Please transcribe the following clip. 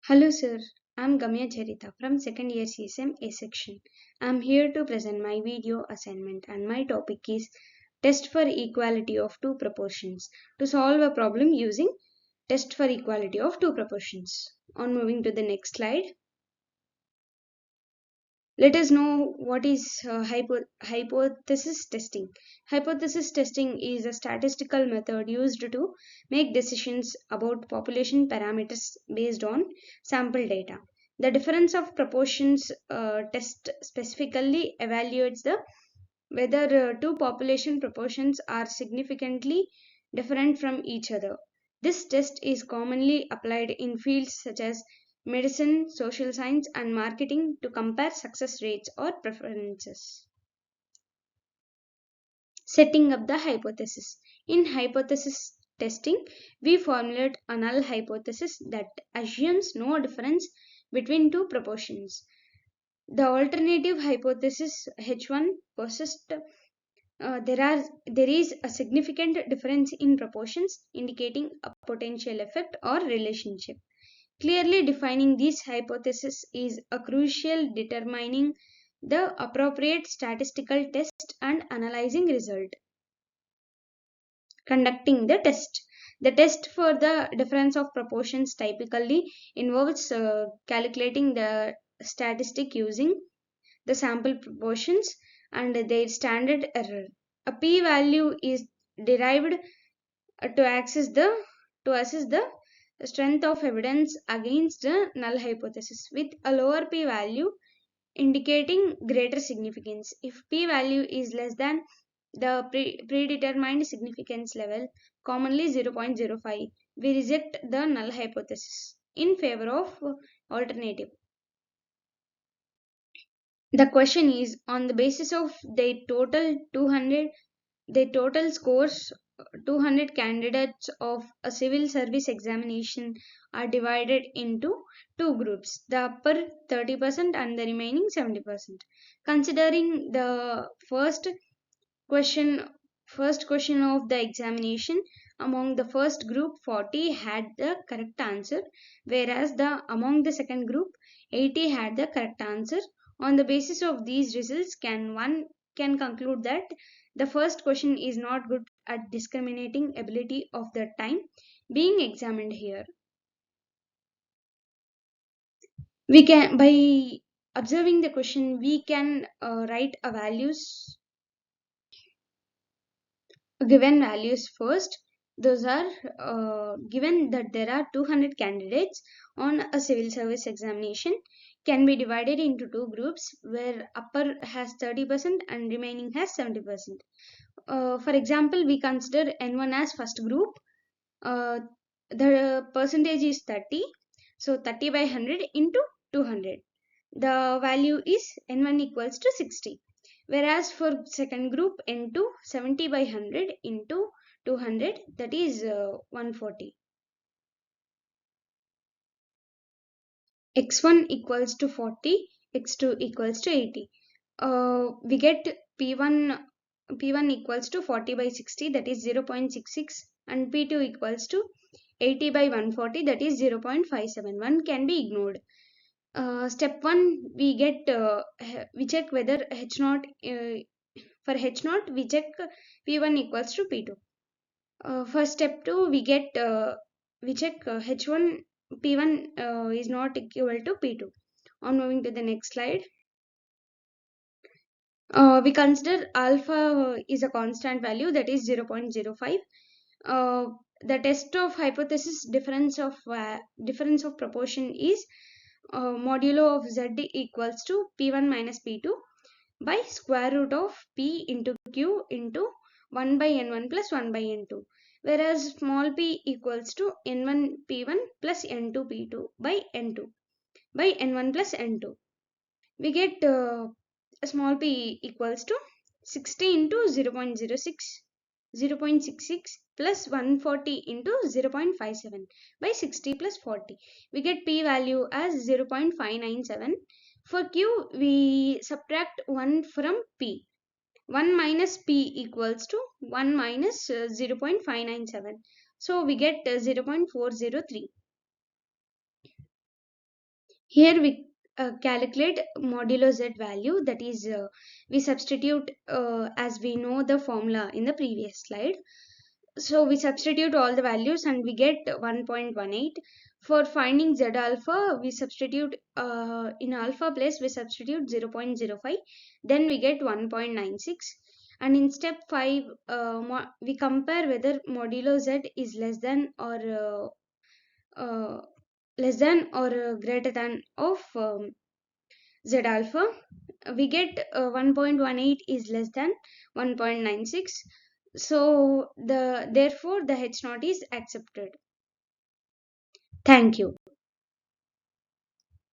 Hello sir, I'm Gamya Charita from second year CSM A section. I'm here to present my video assignment and my topic is test for equality of two proportions to solve a problem using test for equality of two proportions. On moving to the next slide, let us know what is hypothesis testing. Hypothesis testing is a statistical method used to make decisions about population parameters based on sample data. The difference of proportions test specifically evaluates the whether two population proportions are significantly different from each other. This test is commonly applied in fields such as medicine, social science, and marketing to compare success rates or preferences. Setting up the hypothesis. In hypothesis testing, we formulate a null hypothesis that assumes no difference between two proportions. The alternative hypothesis H1 persists. There is a significant difference in proportions indicating a potential effect or relationship. Clearly defining these hypotheses is a crucial determining the appropriate statistical test and analyzing result. Conducting the test. The test for the difference of proportions typically involves calculating the statistic using the sample proportions and their standard error. A p-value is derived to assess the strength of evidence against the null hypothesis, with a lower p-value indicating greater significance. If p-value is less than the predetermined significance level, commonly 0.05, we reject the null hypothesis in favor of alternative. The question is, on the basis of their total scores, 200 candidates of a civil service examination are divided into two groups, the upper 30% and the remaining 70%. Considering the question first question of the examination, among the first group 40 had the correct answer, whereas among the second group 80 had the correct answer. On the basis of these results, one can conclude that the first question is not good at discriminating ability of the time being examined here. We can, by observing the question, we can write a given values first. Those are given that there are 200 candidates on a civil service examination, can be divided into two groups where upper has 30% and remaining has 70%. For example, we consider N1 as first group. The percentage is 30, so 30 by 100 into 200. The value is N1 equals to 60. Whereas for second group N2, 70 by 100 into 200, that is 140. X1 equals to 40, X2 equals to 80. We get P1 equals to 40 by 60, that is 0.66, and P2 equals to 80 by 140, that is 0.57. One can be ignored. Step 1, we check whether H0 for H0 we check P1 equals to P2. For step 2, we check H1 P1 is not equal to P2. On moving to the next slide, we consider alpha is a constant value, that is 0.05. The test of hypothesis difference of proportion is modulo of z equals to p1 minus p2 by square root of p into q into 1 by n1 plus 1 by n2, whereas small p equals to n1 p1 plus n2 p2 by n2 by n1 plus n2. We get small p equals to 60 into 0.66 plus 140 into 0.57 by 60 plus 40. We get p value as 0.597. For q, we subtract 1 from p. 1 minus p equals to 1 minus 0.597. So we get 0.403. Here we calculate modulo z value, that is, we substitute as we know the formula in the previous slide. So we substitute all the values and we get 1.18. For finding z alpha, we substitute in alpha place we substitute 0.05, then we get 1.96. And in step 5, we compare whether modulo z is less than or greater than of z alpha. We get 1.18 is less than 1.96, so therefore the h naught is accepted. Thank you.